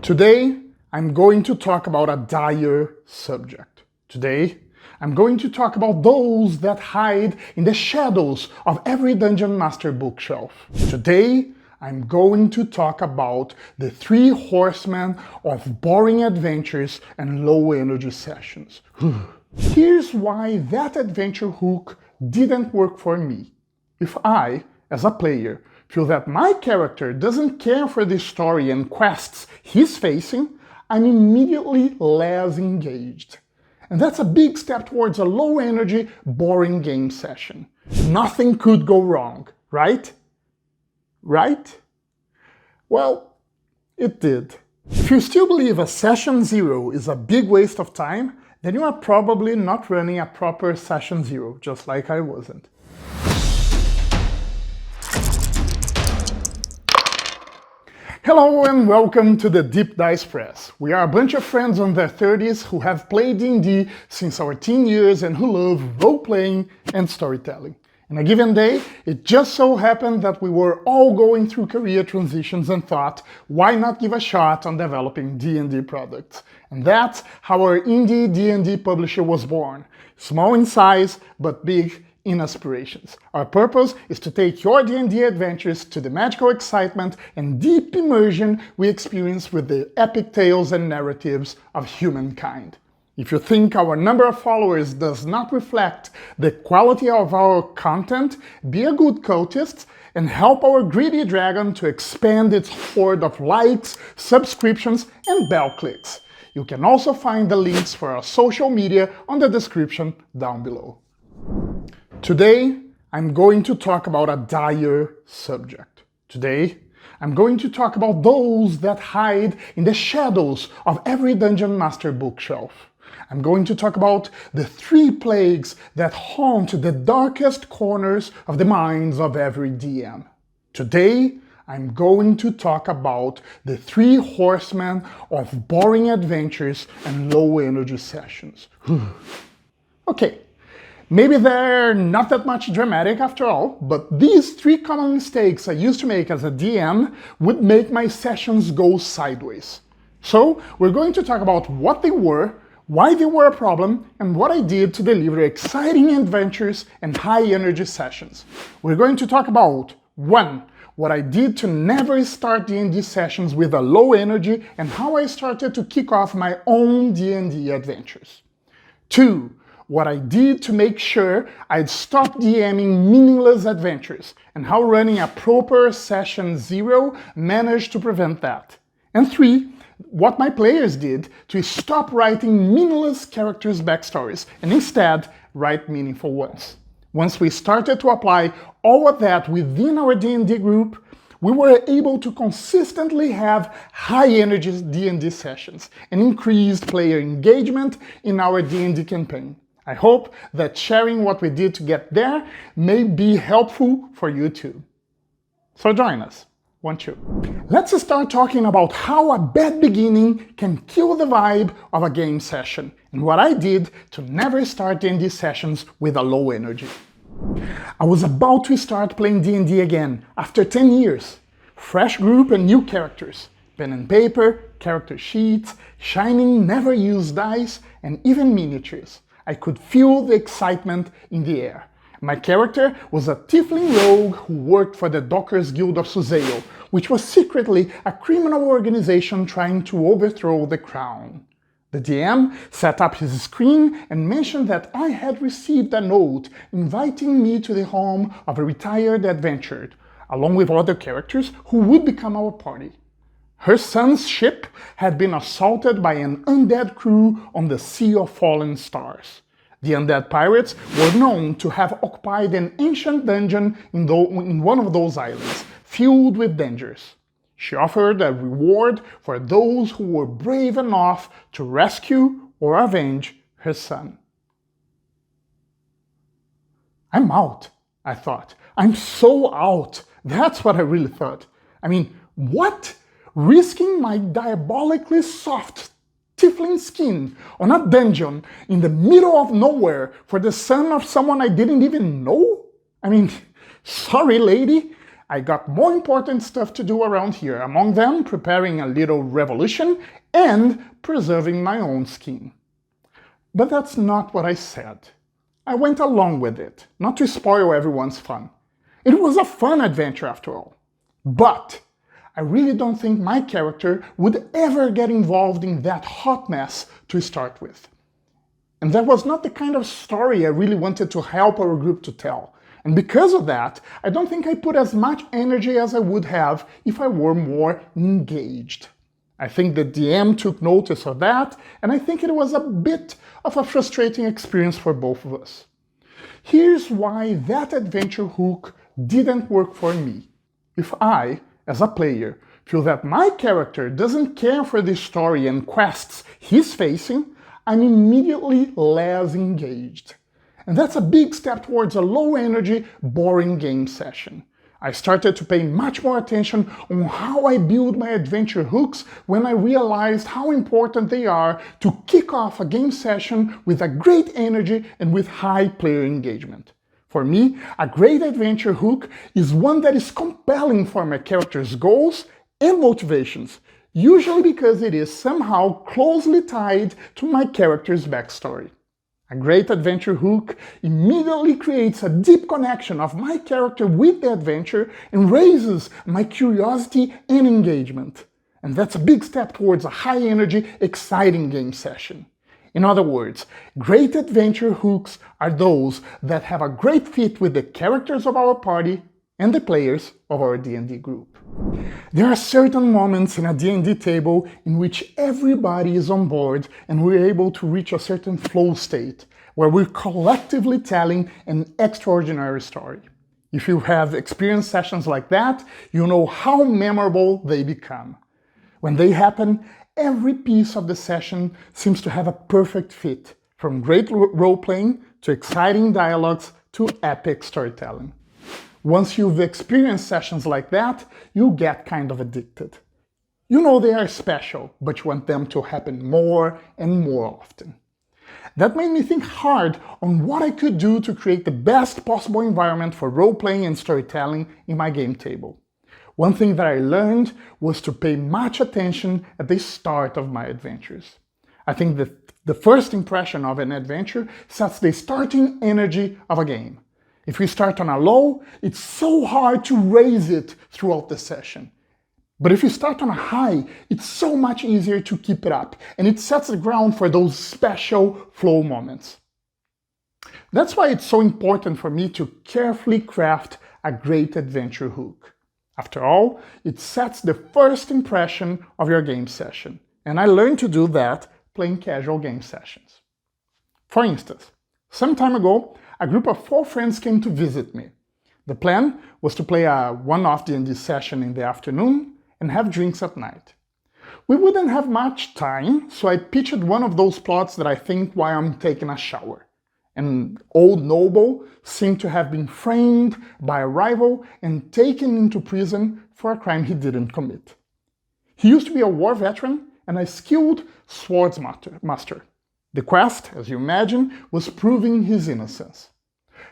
Today, I'm going to talk about a dire subject. Today, I'm going to talk about those that hide in the shadows of every Dungeon Master bookshelf. Today, I'm going to talk about the 3 horsemen of boring adventures and low-energy sessions. Here's why that adventure hook didn't work for me. If I, as a player, feel that my character doesn't care for the story and quests he's facing, I'm immediately less engaged. And that's a big step towards a low-energy, boring game session. Nothing could go wrong, right? Right? Well, it did. If you still believe a session 0 is a big waste of time, then you are probably not running a proper session 0, just like I wasn't. Hello and welcome to the Deep Dice Press. We are a bunch of friends in their 30s who have played D&D since our teen years and who love role-playing and storytelling. In a given day, it just so happened that we were all going through career transitions and thought, why not give a shot on developing D&D products? And that's how our indie D&D publisher was born. Small in size, but big in aspirations. Our purpose is to take your D&D adventures to the magical excitement and deep immersion we experience with the epic tales and narratives of humankind. If you think our number of followers does not reflect the quality of our content, be a good cultist and help our greedy dragon to expand its horde of likes, subscriptions, and bell clicks. You can also find the links for our social media on the description down below. Today, I'm going to talk about a dire subject. Today, I'm going to talk about those that hide in the shadows of every Dungeon Master bookshelf. I'm going to talk about the 3 plagues that haunt the darkest corners of the minds of every DM. Today, I'm going to talk about the 3 horsemen of boring adventures and low-energy sessions. Okay. Maybe they're not that much dramatic after all, but these 3 common mistakes I used to make as a DM would make my sessions go sideways. So we're going to talk about what they were, why they were a problem, and what I did to deliver exciting adventures and high-energy sessions. We're going to talk about 1. What I did to never start D&D sessions with a low energy and how I started to kick off my own D&D adventures. 2. What I did to make sure I'd stop DMing meaningless adventures, and how running a proper session 0 managed to prevent that. And 3, what my players did to stop writing meaningless characters' backstories, and instead write meaningful ones. Once we started to apply all of that within our D&D group, we were able to consistently have high-energy D&D sessions and increased player engagement in our D&D campaign. I hope that sharing what we did to get there may be helpful for you too. So join us, won't you? Let's start talking about how a bad beginning can kill the vibe of a game session, and what I did to never start D&D sessions with a low energy. I was about to start playing D&D again after 10 years. Fresh group and new characters. Pen and paper, character sheets, shining never-used dice, and even miniatures. I could feel the excitement in the air. My character was a tiefling rogue who worked for the Dockers Guild of Suzail, which was secretly a criminal organization trying to overthrow the crown. The DM set up his screen and mentioned that I had received a note inviting me to the home of a retired adventurer, along with other characters who would become our party. Her son's ship had been assaulted by an undead crew on the Sea of Fallen Stars. The undead pirates were known to have occupied an ancient dungeon in one of those islands, filled with dangers. She offered a reward for those who were brave enough to rescue or avenge her son. I'm out, I thought. I'm so out. That's what I really thought. I mean, what? Risking my diabolically soft tiefling skin on a dungeon in the middle of nowhere for the son of someone I didn't even know? I mean, sorry lady, I got more important stuff to do around here, among them preparing a little revolution and preserving my own skin. But that's not what I said. I went along with it, not to spoil everyone's fun. It was a fun adventure after all. But I really don't think my character would ever get involved in that hot mess to start with. And that was not the kind of story I really wanted to help our group to tell. And because of that, I don't think I put as much energy as I would have if I were more engaged. I think the DM took notice of that, and I think it was a bit of a frustrating experience for both of us. Here's why that adventure hook didn't work for me. If I, as a player, feel that my character doesn't care for the story and quests he's facing, I'm immediately less engaged. And that's a big step towards a low-energy, boring game session. I started to pay much more attention on how I build my adventure hooks when I realized how important they are to kick off a game session with a great energy and with high player engagement. For me, a great adventure hook is one that is compelling for my character's goals and motivations, usually because it is somehow closely tied to my character's backstory. A great adventure hook immediately creates a deep connection of my character with the adventure and raises my curiosity and engagement. And that's a big step towards a high-energy, exciting game session. In other words, great adventure hooks are those that have a great fit with the characters of our party and the players of our D&D group. There are certain moments in a D&D table in which everybody is on board and we're able to reach a certain flow state, where we're collectively telling an extraordinary story. If you have experienced sessions like that, you know how memorable they become. When they happen, every piece of the session seems to have a perfect fit, from great role-playing to exciting dialogues to epic storytelling. Once you've experienced sessions like that, you get kind of addicted. You know they are special, but you want them to happen more and more often. That made me think hard on what I could do to create the best possible environment for role-playing and storytelling in my game table. One thing that I learned was to pay much attention at the start of my adventures. I think that the first impression of an adventure sets the starting energy of a game. If we start on a low, it's so hard to raise it throughout the session. But if you start on a high, it's so much easier to keep it up, and it sets the ground for those special flow moments. That's why it's so important for me to carefully craft a great adventure hook. After all, it sets the first impression of your game session, and I learned to do that playing casual game sessions. For instance, some time ago, a group of 4 friends came to visit me. The plan was to play a one-off D&D session in the afternoon and have drinks at night. We wouldn't have much time, so I pitched one of those plots that I think while I'm taking a shower. An old noble seemed to have been framed by a rival and taken into prison for a crime he didn't commit. He used to be a war veteran and a skilled swordsmaster. The quest, as you imagine, was proving his innocence.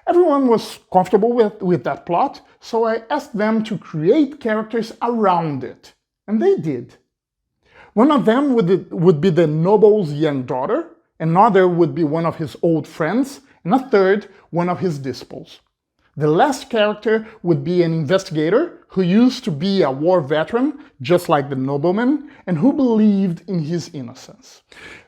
Everyone was comfortable with that plot, so I asked them to create characters around it, and they did. One of them would be the noble's young daughter, another would be one of his old friends, and a third, one of his disciples. The last character would be an investigator who used to be a war veteran, just like the nobleman, and who believed in his innocence.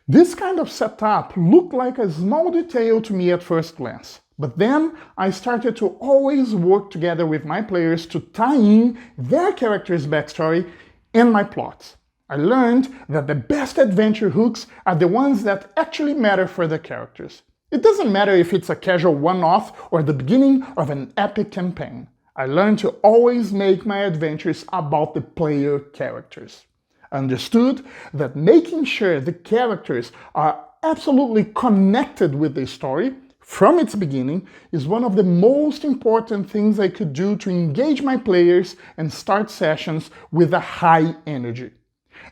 This kind of setup looked like a small detail to me at first glance, but then I started to always work together with my players to tie in their character's backstory and my plots. I learned that the best adventure hooks are the ones that actually matter for the characters. It doesn't matter if it's a casual one-off or the beginning of an epic campaign. I learned to always make my adventures about the player characters. I understood that making sure the characters are absolutely connected with the story from its beginning is one of the most important things I could do to engage my players and start sessions with a high energy.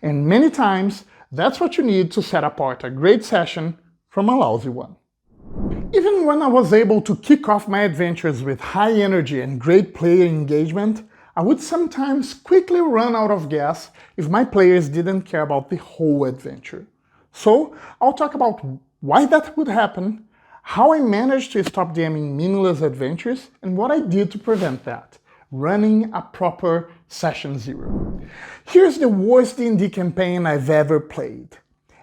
And many times, that's what you need to set apart a great session from a lousy one. Even when I was able to kick off my adventures with high energy and great player engagement, I would sometimes quickly run out of gas if my players didn't care about the whole adventure. So I'll talk about why that would happen, how I managed to stop DMing meaningless adventures, and what I did to prevent that, running a proper Session Zero. Here's the worst D&D campaign I've ever played.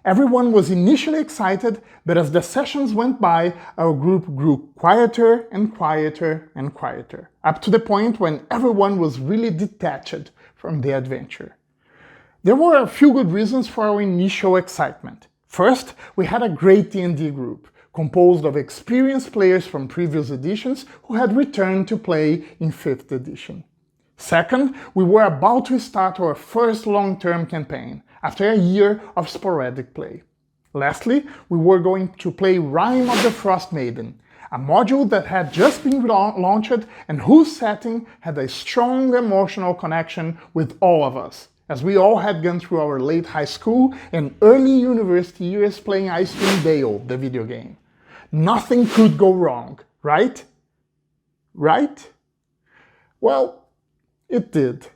Everyone was initially excited, but as the sessions went by, our group grew quieter and quieter and quieter, up to the point when everyone was really detached from the adventure. There were a few good reasons for our initial excitement. First, we had a great D&D group, composed of experienced players from previous editions who had returned to play in 5th edition. Second, we were about to start our first long-term campaign, after a year of sporadic play. Lastly, we were going to play Rime of the Frost Maiden, a module that had just been launched and whose setting had a strong emotional connection with all of us, as we all had gone through our late high school and early university years playing Icewind Dale, the video game. Nothing could go wrong, right? Right? Well, it did.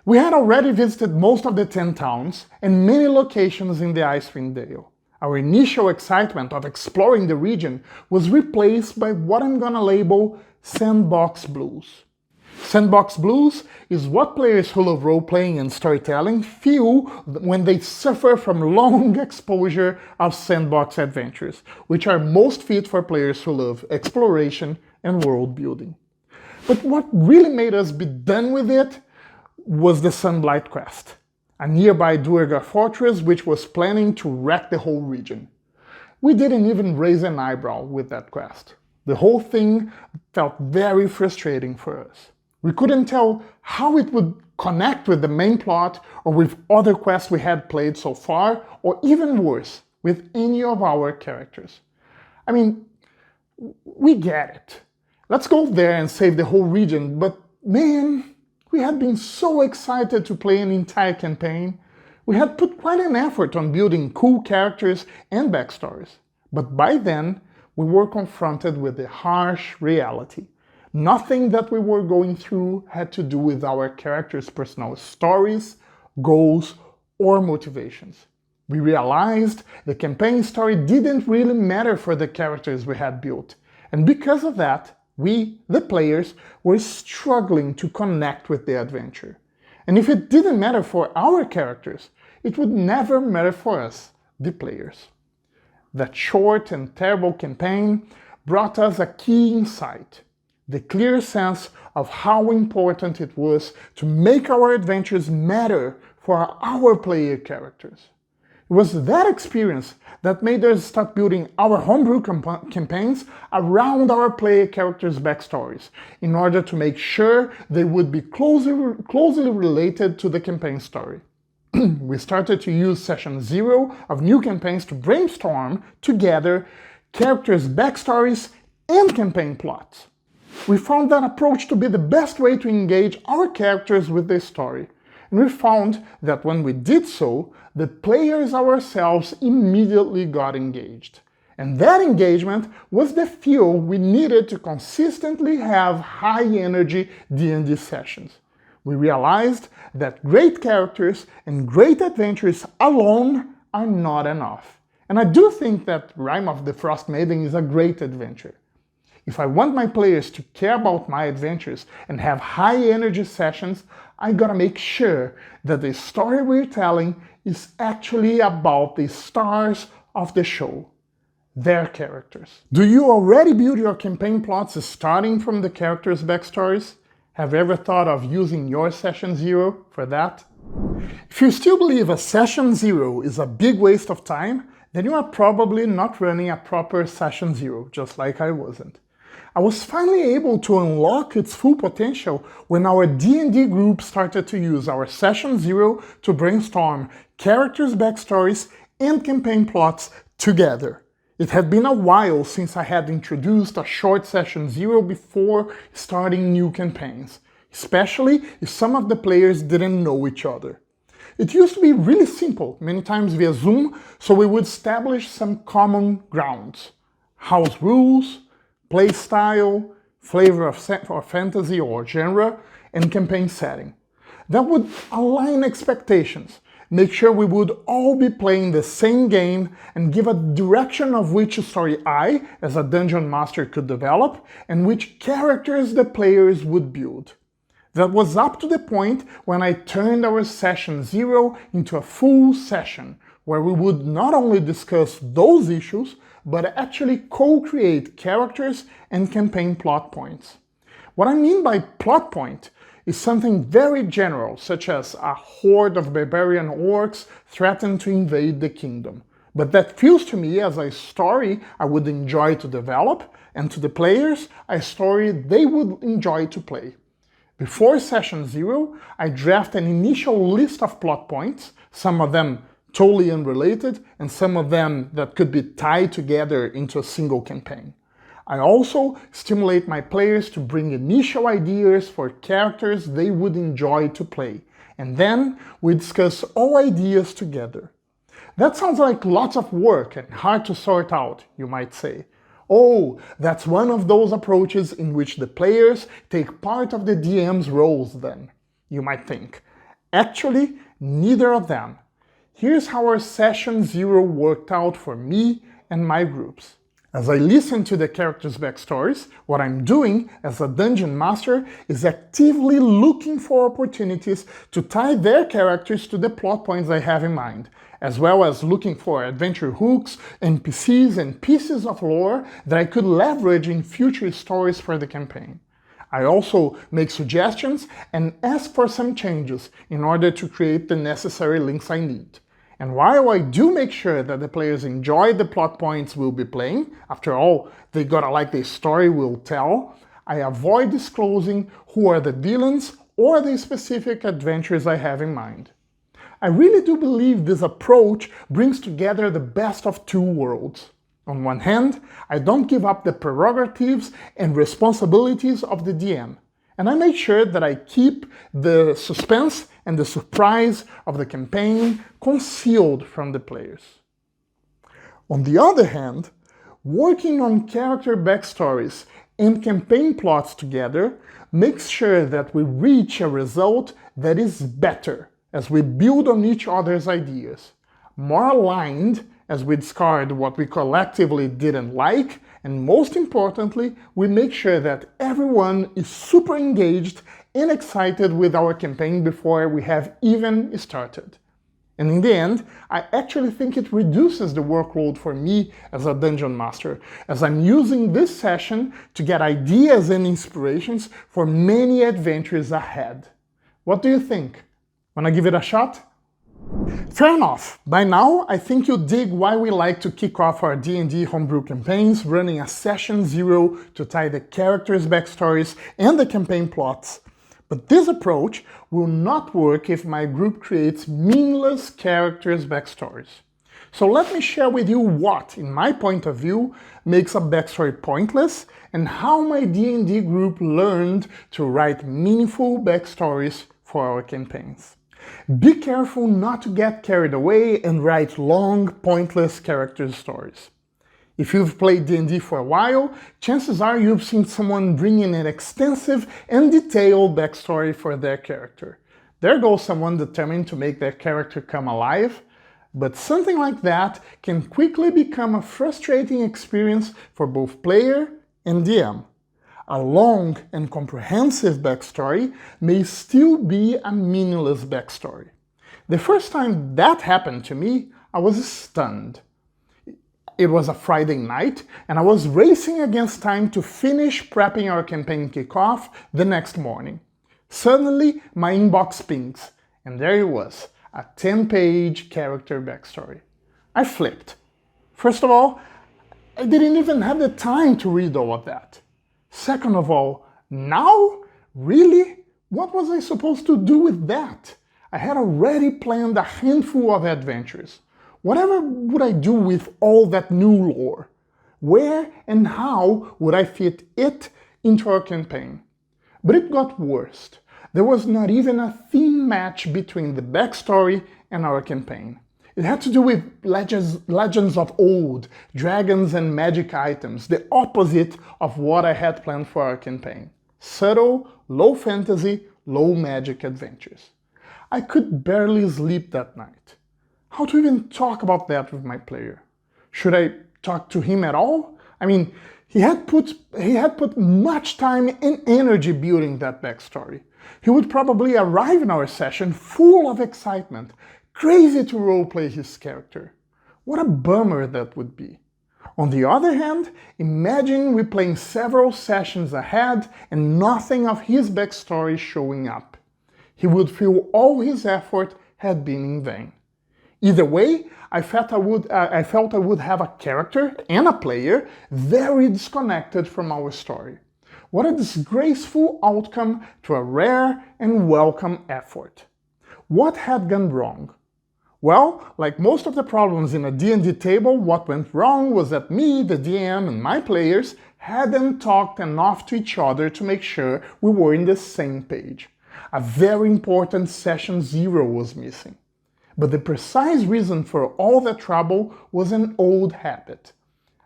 We had already visited most of the 10 towns and many locations in the Icewind Dale. Our initial excitement of exploring the region was replaced by what I'm gonna label sandbox blues. Sandbox blues is what players who love role-playing and storytelling feel when they suffer from long exposure of sandbox adventures, which are most fit for players who love exploration and world building. But what really made us be done with it was the Sunblight quest, a nearby Duergar fortress which was planning to wreck the whole region. We didn't even raise an eyebrow with that quest. The whole thing felt very frustrating for us. We couldn't tell how it would connect with the main plot or with other quests we had played so far, or even worse, with any of our characters. I mean, we get it. Let's go there and save the whole region, but man, we had been so excited to play an entire campaign. We had put quite an effort on building cool characters and backstories. But by then, we were confronted with the harsh reality. Nothing that we were going through had to do with our characters' personal stories, goals, or motivations. We realized the campaign story didn't really matter for the characters we had built, and because of that, we, the players, were struggling to connect with the adventure. And if it didn't matter for our characters, it would never matter for us, the players. That short and terrible campaign brought us a key insight: the clear sense of how important it was to make our adventures matter for our player characters. It was that experience that made us start building our homebrew campaigns around our player characters' backstories, in order to make sure they would be closely related to the campaign story. We started to use Session Zero of new campaigns to brainstorm together characters' backstories and campaign plots. We found that approach to be the best way to engage our characters with the story, and we found that when we did so, the players ourselves immediately got engaged. And that engagement was the fuel we needed to consistently have high-energy D&D sessions. We realized that great characters and great adventures alone are not enough. And I do think that Rime of the Frost Maiden is a great adventure. If I want my players to care about my adventures and have high-energy sessions, I gotta make sure that the story we're telling is actually about the stars of the show, their characters. Do you already build your campaign plots starting from the characters' backstories? Have you ever thought of using your Session Zero for that? If you still believe a Session Zero is a big waste of time, then you are probably not running a proper Session Zero, just like I wasn't. I was finally able to unlock its full potential when our D&D group started to use our Session Zero to brainstorm characters' backstories and campaign plots together. It had been a while since I had introduced a short Session Zero before starting new campaigns, especially if some of the players didn't know each other. It used to be really simple, many times via Zoom, so we would establish some common grounds: house rules, play style, flavor of fantasy or genre, and campaign setting. That would align expectations, make sure we would all be playing the same game, and give a direction of which story I, as a dungeon master, could develop, and which characters the players would build. That was up to the point when I turned our session 0 into a full session, where we would not only discuss those issues, but actually co-create characters and campaign plot points. What I mean by plot point is something very general, such as a horde of barbarian orcs threaten to invade the kingdom. But that feels to me as a story I would enjoy to develop, and to the players, a story they would enjoy to play. Before session 0, I draft an initial list of plot points, some of them totally unrelated, and some of them that could be tied together into a single campaign. I also stimulate my players to bring initial ideas for characters they would enjoy to play, and then we discuss all ideas together. That sounds like lots of work and hard to sort out, you might say. Oh, that's one of those approaches in which the players take part of the DM's roles then, you might think. Actually, neither of them. Here's how our session 0 worked out for me and my groups. As I listen to the characters' backstories, what I'm doing as a dungeon master is actively looking for opportunities to tie their characters to the plot points I have in mind, as well as looking for adventure hooks, NPCs, and pieces of lore that I could leverage in future stories for the campaign. I also make suggestions and ask for some changes in order to create the necessary links I need. And while I do make sure that the players enjoy the plot points we'll be playing, after all, they gotta like the story we'll tell, I avoid disclosing who are the villains or the specific adventures I have in mind. I really do believe this approach brings together the best of two worlds. On one hand, I don't give up the prerogatives and responsibilities of the DM, and I make sure that I keep the suspense and the surprise of the campaign concealed from the players. On the other hand, working on character backstories and campaign plots together makes sure that we reach a result that is better as we build on each other's ideas, more aligned as we discard what we collectively didn't like, and most importantly, we make sure that everyone is super engaged and excited with our campaign before we have even started. And in the end, I actually think it reduces the workload for me as a dungeon master, as I'm using this session to get ideas and inspirations for many adventures ahead. What do you think? Wanna give it a shot? Fair enough. By now, I think you dig why we like to kick off our D&D homebrew campaigns running a session 0 to tie the characters' backstories and the campaign plots. But this approach will not work if my group creates meaningless characters' backstories. So let me share with you what, in my point of view, makes a backstory pointless and how my D&D group learned to write meaningful backstories for our campaigns. Be careful not to get carried away and write long, pointless character stories. If you've played D&D for a while, chances are you've seen someone bring in an extensive and detailed backstory for their character. There goes someone determined to make their character come alive, but something like that can quickly become a frustrating experience for both player and DM. A long and comprehensive backstory may still be a meaningless backstory. The first time that happened to me, I was stunned. It was a Friday night, and I was racing against time to finish prepping our campaign kickoff the next morning. Suddenly, my inbox pings, and there it was, a 10-page character backstory. I flipped. First of all, I didn't even have the time to read all of that. Second of all, now? Really? What was I supposed to do with that? I had already planned a handful of adventures. Whatever would I do with all that new lore? Where and how would I fit it into our campaign? But it got worse. There was not even a theme match between the backstory and our campaign. It had to do with legends of old, dragons and magic items, the opposite of what I had planned for our campaign. Subtle, low fantasy, low magic adventures. I could barely sleep that night. How to even talk about that with my player? Should I talk to him at all? I mean, he had put much time and energy building that backstory. He would probably arrive in our session full of excitement, crazy to roleplay his character. What a bummer that would be. On the other hand, imagine we playing several sessions ahead and nothing of his backstory showing up. He would feel all his effort had been in vain. Either way, I felt I would have a character and a player very disconnected from our story. What a disgraceful outcome to a rare and welcome effort. What had gone wrong? Well, like most of the problems in a D&D table, what went wrong was that me, the DM, and my players hadn't talked enough to each other to make sure we were in the same page. A very important session 0 was missing. But the precise reason for all that trouble was an old habit.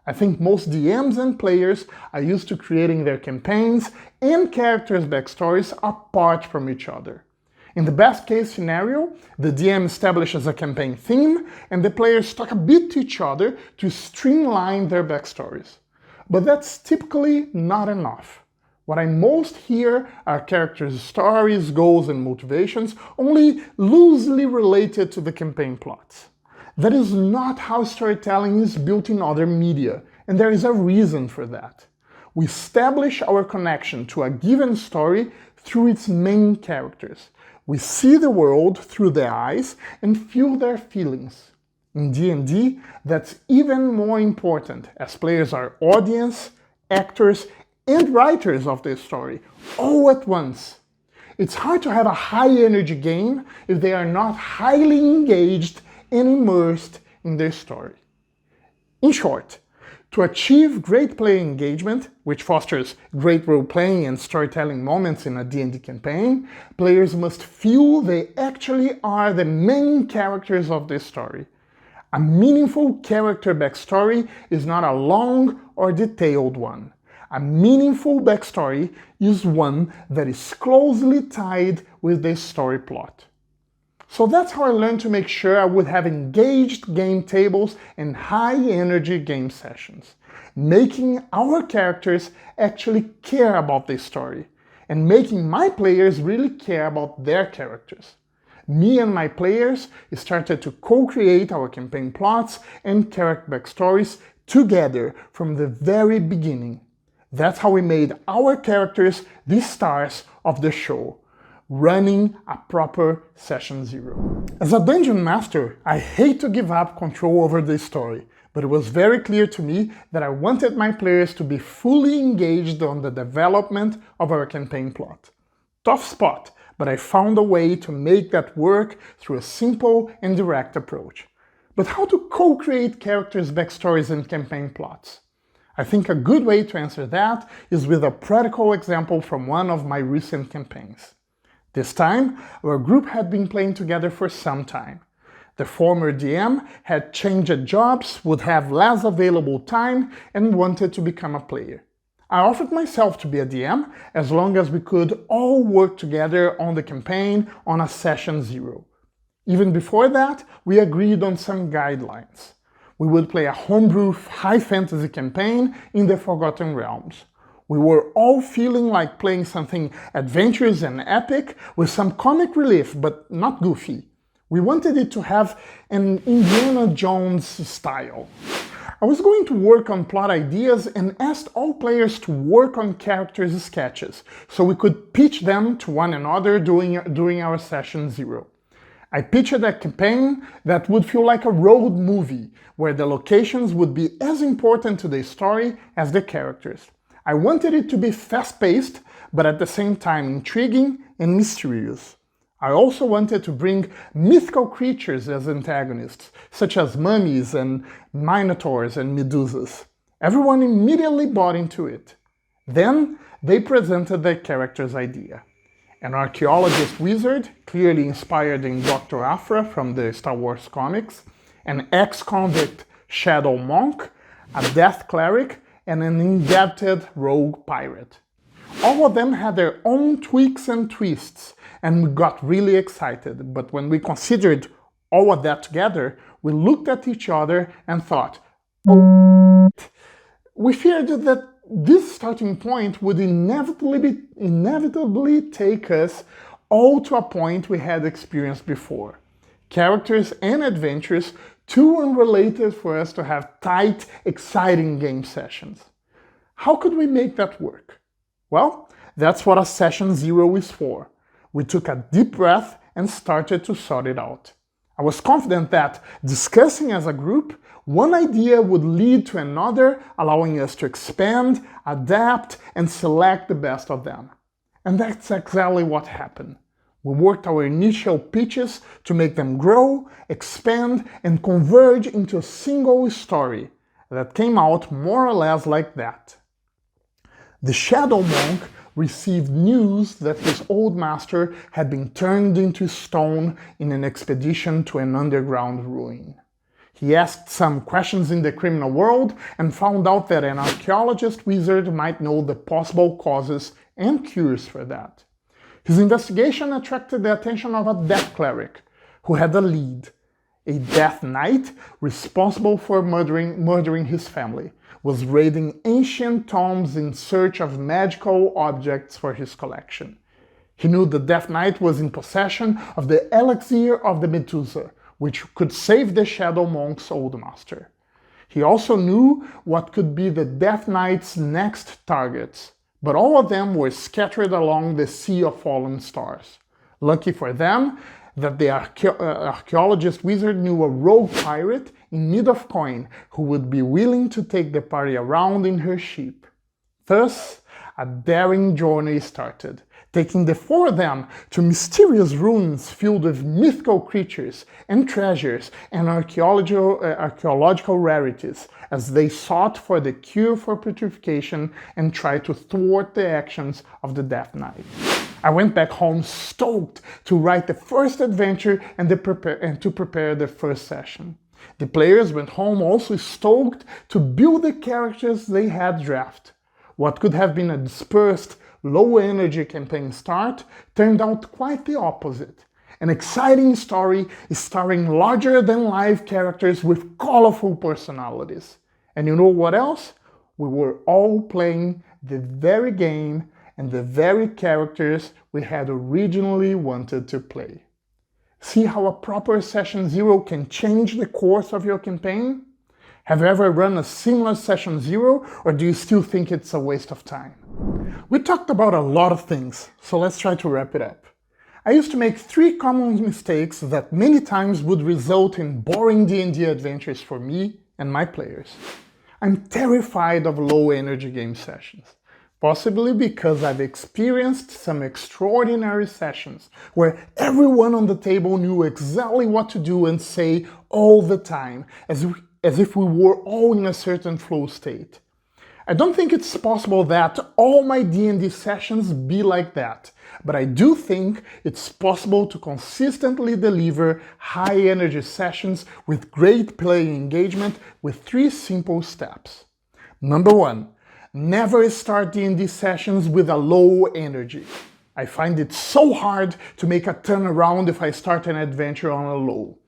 I think most DMs and players are used to creating their campaigns and characters' backstories apart from each other. In the best case scenario, the DM establishes a campaign theme and the players talk a bit to each other to streamline their backstories. But that's typically not enough. What I most hear are characters' stories, goals, and motivations only loosely related to the campaign plots. That is not how storytelling is built in other media, and there is a reason for that. We establish our connection to a given story through its main characters. We see the world through their eyes and feel their feelings. In D&D, that's even more important, as players are audience, actors, and writers of the story, all at once. It's hard to have a high-energy game if they are not highly engaged and immersed in their story. In short, to achieve great player engagement, which fosters great role-playing and storytelling moments in a D&D campaign, players must feel they actually are the main characters of the story. A meaningful character backstory is not a long or detailed one. A meaningful backstory is one that is closely tied with the story plot. So that's how I learned to make sure I would have engaged game tables and high-energy game sessions, making our characters actually care about the story, and making my players really care about their characters. Me and my players started to co-create our campaign plots and character backstories together from the very beginning. That's how we made our characters the stars of the show, running a proper session 0. As a dungeon master, I hate to give up control over the story, but it was very clear to me that I wanted my players to be fully engaged on the development of our campaign plot. Tough spot, but I found a way to make that work through a simple and direct approach. But how to co-create characters' backstories and campaign plots? I think a good way to answer that is with a practical example from one of my recent campaigns. This time, our group had been playing together for some time. The former DM had changed jobs, would have less available time, and wanted to become a player. I offered myself to be a DM as long as we could all work together on the campaign on a session 0. Even before that, we agreed on some guidelines. We would play a homebrew high fantasy campaign in the Forgotten Realms. We were all feeling like playing something adventurous and epic with some comic relief, but not goofy. We wanted it to have an Indiana Jones style. I was going to work on plot ideas and asked all players to work on characters' sketches, so we could pitch them to one another during our session 0. I pictured a campaign that would feel like a road movie, where the locations would be as important to the story as the characters. I wanted it to be fast-paced, but at the same time intriguing and mysterious. I also wanted to bring mythical creatures as antagonists, such as mummies and minotaurs and medusas. Everyone immediately bought into it. Then they presented their character's idea. An archaeologist wizard, clearly inspired in Dr. Aphra from the Star Wars comics, an ex-convict shadow monk, a death cleric, and an indebted rogue pirate. All of them had their own tweaks and twists, and we got really excited. But when we considered all of that together, we looked at each other and thought, oh, we feared that this starting point would inevitably take us all to a point we had experienced before. Characters and adventures too unrelated for us to have tight, exciting game sessions. How could we make that work? Well, that's what a session 0 is for. We took a deep breath and started to sort it out. I was confident that, discussing as a group, one idea would lead to another, allowing us to expand, adapt, and select the best of them. And that's exactly what happened. We worked our initial pitches to make them grow, expand, and converge into a single story that came out more or less like that. The Shadow Monk received news that his old master had been turned into stone in an expedition to an underground ruin. He asked some questions in the criminal world and found out that an archaeologist wizard might know the possible causes and cures for that. His investigation attracted the attention of a death cleric, who had a lead. A death knight, responsible for murdering his family, was raiding ancient tombs in search of magical objects for his collection. He knew the Death Knight was in possession of the elixir of the Medusa, which could save the Shadow Monk's old master. He also knew what could be the Death Knight's next targets, but all of them were scattered along the sea of fallen stars. Lucky for them that the archaeologist wizard knew a rogue pirate in need of coin who would be willing to take the party around in her ship. Thus, a daring journey started, taking the four of them to mysterious ruins filled with mythical creatures and treasures and archaeological rarities as they sought for the cure for putrefaction and tried to thwart the actions of the Death Knight. I went back home stoked to write the first adventure and to prepare the first session. The players went home also stoked to build the characters they had drafted. What could have been a dispersed, low-energy campaign start turned out quite the opposite. An exciting story starring larger-than-life characters with colorful personalities. And you know what else? We were all playing the very game and the very characters we had originally wanted to play. See how a proper Session 0 can change the course of your campaign? Have you ever run a similar Session 0, or do you still think it's a waste of time? We talked about a lot of things, so let's try to wrap it up. I used to make 3 common mistakes that many times would result in boring D&D adventures for me and my players. I'm terrified of low-energy game sessions. Possibly because I've experienced some extraordinary sessions where everyone on the table knew exactly what to do and say all the time, as if we were all in a certain flow state. I don't think it's possible that all my D&D sessions be like that, but I do think it's possible to consistently deliver high-energy sessions with great player engagement with 3 simple steps. Number 1. Never start D&D sessions with a low energy. I find it so hard to make a turnaround if I start an adventure on a low.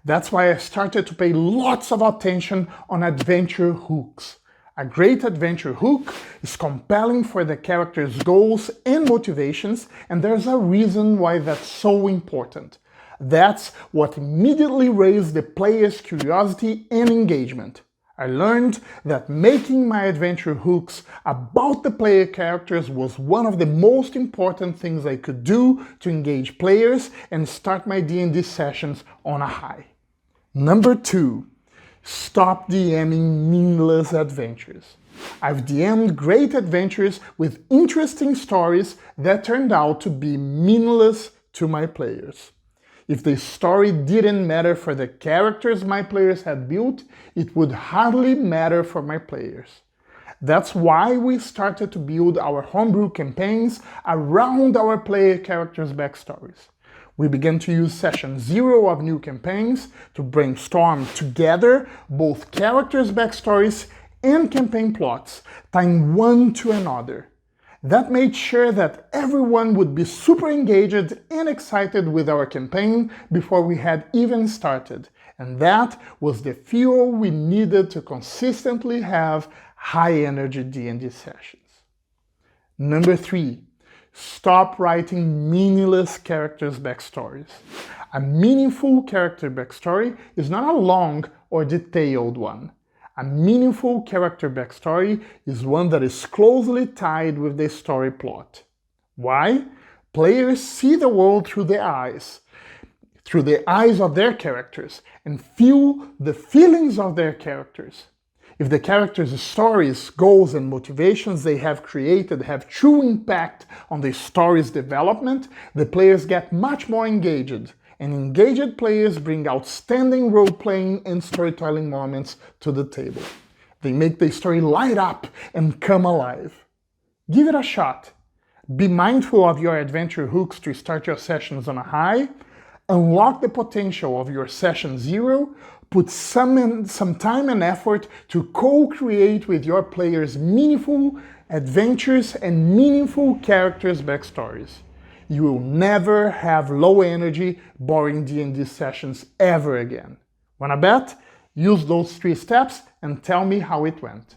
That's why I started to pay lots of attention on adventure hooks. A great adventure hook is compelling for the character's goals and motivations, and there's a reason why that's so important. That's what immediately raised the player's curiosity and engagement. I learned that making my adventure hooks about the player characters was one of the most important things I could do to engage players and start my D&D sessions on a high. Number 2. Stop DMing meaningless adventures. I've DM'd great adventures with interesting stories that turned out to be meaningless to my players. If the story didn't matter for the characters my players had built, it would hardly matter for my players. That's why we started to build our homebrew campaigns around our player characters' backstories. We began to use Session 0 of new campaigns to brainstorm together both characters' backstories and campaign plots, tying one to another. That made sure that everyone would be super engaged and excited with our campaign before we had even started. And that was the fuel we needed to consistently have high-energy D&D sessions. Number 3, stop writing meaningless characters' backstories. A meaningful character backstory is not a long or detailed one. A meaningful character backstory is one that is closely tied with the story plot. Why? Players see the world through the eyes of their characters, and feel the feelings of their characters. If the characters' stories, goals, and motivations they have created have true impact on the story's development, the players get much more engaged, and engaged players bring outstanding role-playing and storytelling moments to the table. They make the story light up and come alive. Give it a shot. Be mindful of your adventure hooks to start your sessions on a high. Unlock the potential of your session 0. Put some time and effort to co-create with your players meaningful adventures and meaningful characters' backstories. You will never have low-energy, boring D&D sessions ever again. Wanna bet? Use those 3 steps and tell me how it went.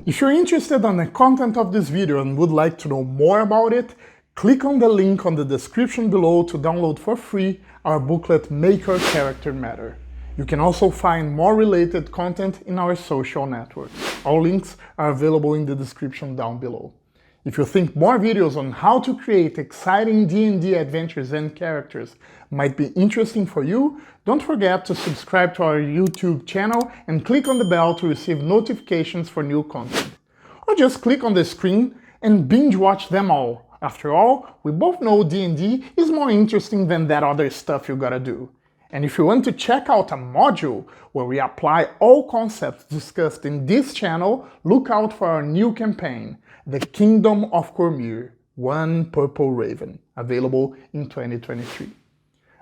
If you're interested in the content of this video and would like to know more about it, click on the link on the description below to download for free our booklet Make Your Character Matter. You can also find more related content in our social networks. All links are available in the description down below. If you think more videos on how to create exciting D&D adventures and characters might be interesting for you, don't forget to subscribe to our YouTube channel and click on the bell to receive notifications for new content. Or just click on the screen and binge watch them all. After all, we both know D&D is more interesting than that other stuff you gotta do. And if you want to check out a module where we apply all concepts discussed in this channel, look out for our new campaign, The Kingdom of Cormyr, One Purple Raven, available in 2023.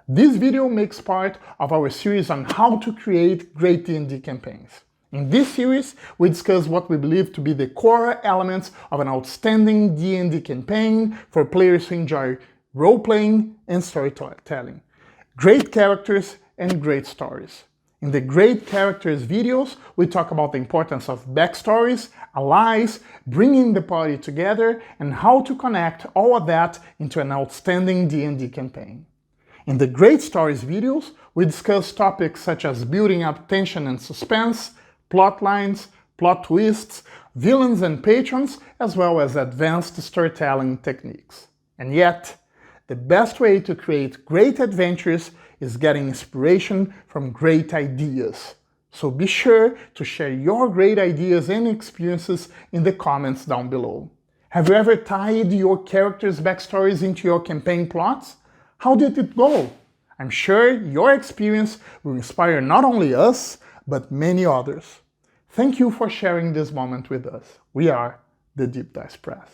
This video makes part of our series on how to create great D&D campaigns. In this series, we discuss what we believe to be the core elements of an outstanding D&D campaign for players who enjoy role-playing and storytelling. Great characters and great stories. In the Great Characters videos, we talk about the importance of backstories, allies, bringing the party together, and how to connect all of that into an outstanding D&D campaign. In the Great Stories videos, we discuss topics such as building up tension and suspense, plot lines, plot twists, villains and patrons, as well as advanced storytelling techniques. And yet, the best way to create great adventures is getting inspiration from great ideas. So be sure to share your great ideas and experiences in the comments down below. Have you ever tied your characters' backstories into your campaign plots? How did it go? I'm sure your experience will inspire not only us, but many others. Thank you for sharing this moment with us. We are the Deep Dice Press.